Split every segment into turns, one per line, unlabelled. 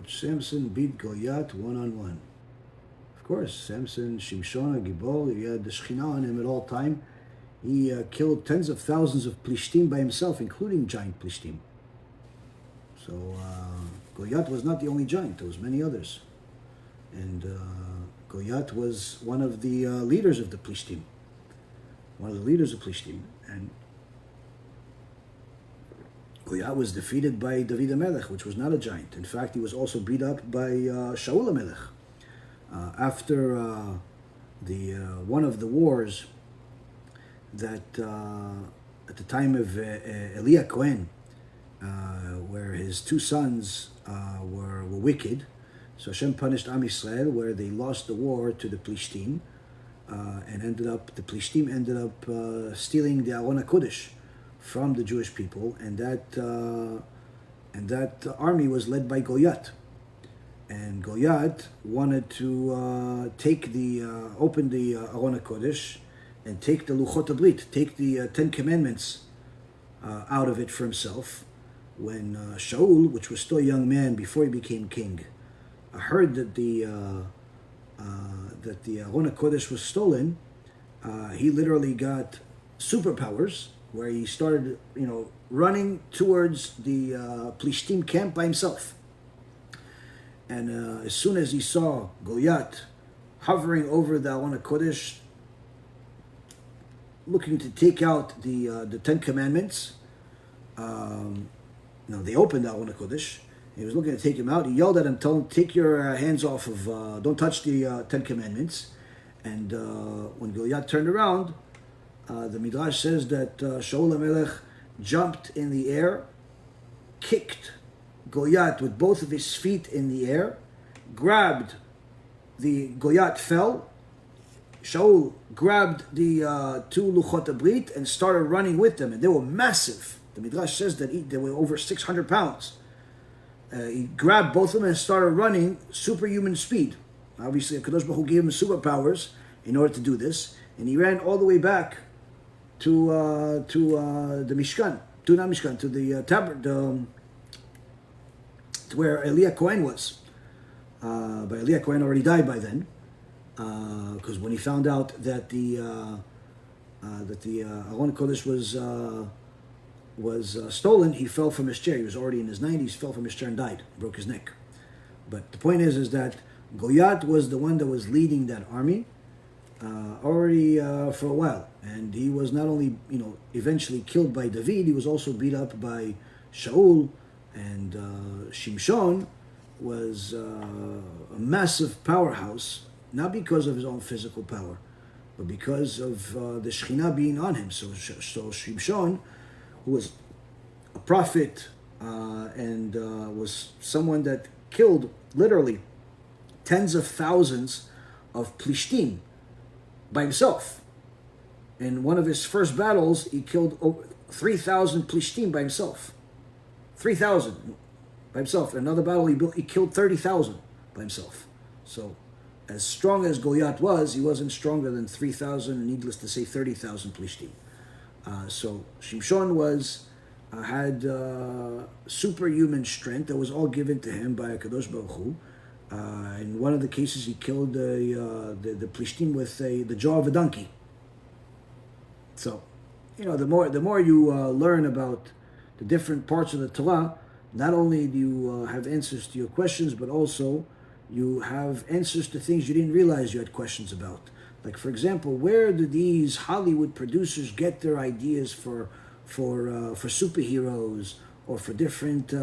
which Samson beat Goliath one-on-one. Of course, Samson, Shimshon, Gibor, he had the Shekhinah on him at all time. He killed tens of thousands of Plishtim by himself, including giant Plishtim. So Goliath was not the only giant. There was many others. And Goliath was one of the leaders of the Plishtim. One of the leaders of Plishtim. And Goliath was defeated by David HaMelech, which was not a giant. In fact, he was also beat up by Shaul HaMelech. After one of the wars that at the time of Eli Cohen, where his two sons were wicked, so Hashem punished Am Yisrael, where they lost the war to the Plishtim, and the Plishtim ended up stealing the Aron HaKodesh from the Jewish people, and that army was led by Goliath. And Goliath wanted to open the Aron HaKodesh and take the Luchot HaBrit, take the Ten Commandments out of it for himself. When Shaul, which was still a young man before he became king, heard that the Aron HaKodesh was stolen, he literally got superpowers, where he started, running towards the Plishtim camp by himself. And as soon as he saw Goliath hovering over the Aron HaKodesh, looking to take out the Ten Commandments, they opened the Aron HaKodesh. He was looking to take him out. He yelled at him, told him, take your hands off of, don't touch the Ten Commandments. And when Goliath turned around, the Midrash says that Shaul HaMelech jumped in the air, kicked Goliath with both of his feet in the air, Goliath fell. Shaul grabbed the two Luchot HaBrit and started running with them, and they were massive. The Midrash says that they were over 600 pounds. He grabbed both of them and started running superhuman speed. Obviously, HaKadosh Baruch Hu gave him superpowers in order to do this, and he ran all the way back to the Mishkan, to the Tabernacle, to where Eli Cohen was. But Eli Cohen already died by then, because when he found out that the Aron HaKodesh was stolen, he fell from his chair. He was already in his 90s, fell from his chair and died, broke his neck. But the point is that Goliath was the one that was leading that army already for a while, and he was not only eventually killed by David, he was also beat up by Shaul, and Shimshon was a massive powerhouse, not because of his own physical power, but because of the Shekhinah being on him. So Shimshon, who was a prophet and was someone that killed literally tens of thousands of Plishtim by himself. In one of his first battles, he killed over 3,000 Plishtim by himself. 3,000 by himself. In another battle, he killed 30,000 by himself. So, as strong as Goliath was, he wasn't stronger than 3,000, needless to say 30,000 Plishtim. So Shimshon had superhuman strength that was all given to him by HaKadosh Baruch Hu. In one of the cases, he killed the Plishtim with the jaw of a donkey. So, the more you learn about the different parts of the Torah, not only do you have answers to your questions, but also you have answers to things you didn't realize you had questions about. Like, for example, where do these Hollywood producers get their ideas for superheroes or for different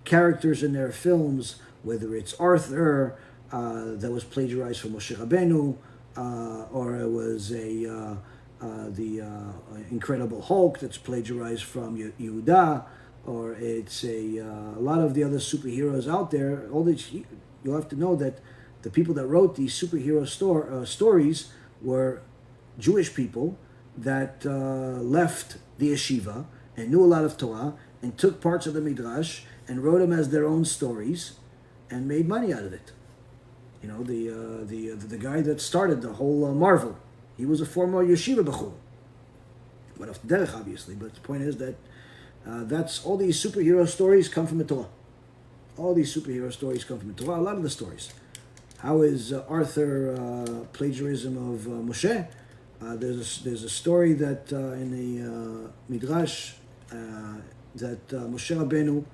characters in their films? Whether it's Arthur that was plagiarized from Moshe Rabbeinu, or it was the Incredible Hulk that's plagiarized from Yehuda, or it's a lot of the other superheroes out there. All this, you'll have to know that the people that wrote these superhero stories were Jewish people that left the yeshiva and knew a lot of Torah and took parts of the Midrash and wrote them as their own stories and made money out of it. The guy that started the whole Marvel, he was a former yeshiva bachur. Went off the derech, obviously, but the point is that that's all these superhero stories come from the Torah. All these superhero stories come from the Torah. A lot of the stories. How is Arthur plagiarism of Moshe? There's a story that in the Midrash that Moshe Rabbeinu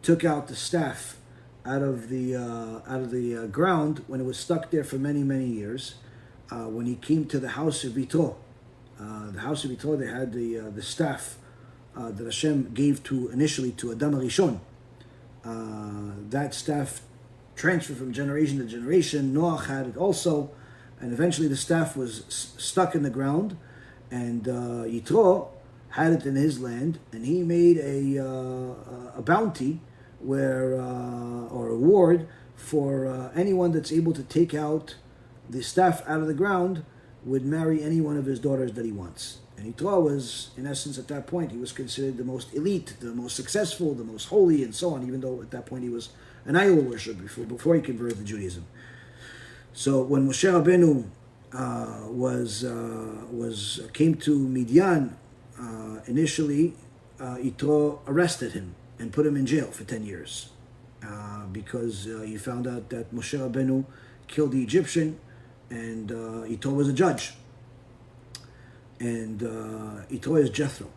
took out the staff out of the ground when it was stuck there for many years. When he came to the house of Yitro, they had the staff that Hashem gave initially to Adam HaRishon. That staff transferred from generation to generation. Noah had it also, and eventually the staff was stuck in the ground, and Yitro had it in his land, and he made a bounty or a reward for anyone that's able to take out the staff out of the ground would marry any one of his daughters that he wants. And Yitro was, in essence, at that point, he was considered the most elite, the most successful, the most holy, and so on, even though at that point he was an idol worshiper before he converted to Judaism. So when Moshe Rabbeinu came to Midian, initially Yitro arrested him and put him in jail for 10 years because he found out that Moshe Rabbeinu killed the Egyptian, and Yitro was a judge. And Yitro is Jethro.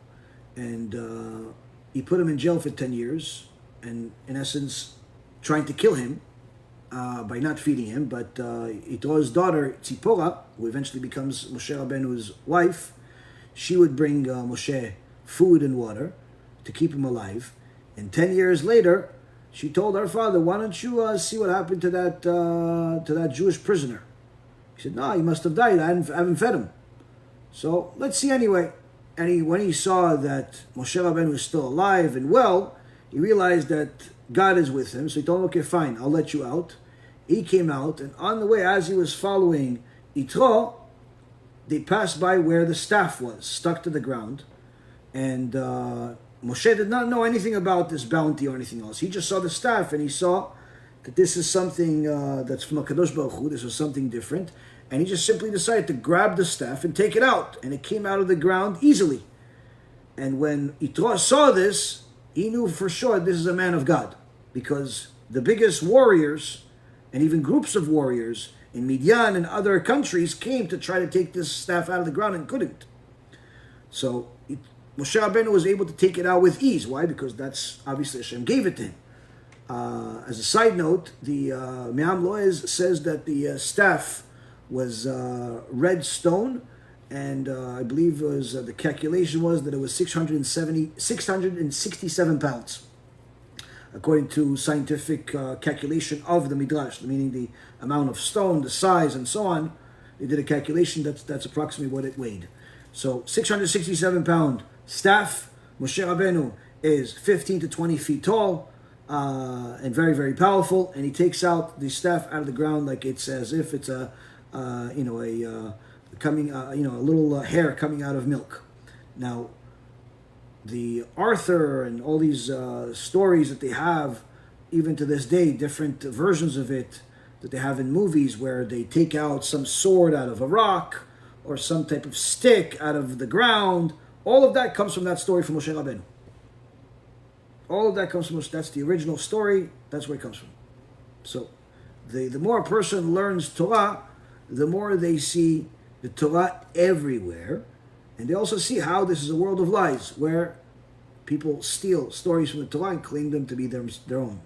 And he put him in jail for 10 years, and in essence, trying to kill him by not feeding him. But Yitro's daughter, Tzipora, who eventually becomes Moshe Rabbeinu's wife, she would bring Moshe food and water to keep him alive. And 10 years later, she told her father, "Why don't you see what happened to that Jewish prisoner?" He said, "No, he must have died. I haven't fed him. So let's see anyway." And when he saw that Moshe Rabbeinu was still alive and well, he realized that God is with him. So he told him, "Okay, fine, I'll let you out." He came out, and on the way, as he was following Yitro, they passed by where the staff was, stuck to the ground. And Moshe did not know anything about this bounty or anything else. He just saw the staff, and he saw that this is something that's from HaKadosh Baruch Hu. This was something different. And he just simply decided to grab the staff and take it out. And it came out of the ground easily. And when Yitro saw this, he knew for sure this is a man of God. Because the biggest warriors, and even groups of warriors, in Midian and other countries came to try to take this staff out of the ground and couldn't. So Moshe Rabbeinu was able to take it out with ease. Why? Because that's obviously Hashem gave it to him. As a side note, the Me'am Loez says that the staff was red stone, and I believe it was the calculation was that it was 667 pounds, according to scientific calculation of the Midrash, meaning the amount of stone, the size, and so on. They did a calculation that's approximately what it weighed. So 667 pound staff. Moshe Rabbeinu is 15 to 20 feet tall and very powerful, and he takes out the staff out of the ground like it's as if it's a little hair coming out of milk. Now, the Arthur and all these stories that they have, even to this day, different versions of it that they have in movies where they take out some sword out of a rock or some type of stick out of the ground. All of that comes from that story from Moshe Rabbeinu. All of that comes from Moshe. That's the original story. That's where it comes from. So, the more a person learns Torah, the more they see the Torah everywhere, and they also see how this is a world of lies, where people steal stories from the Torah and claim them to be their own.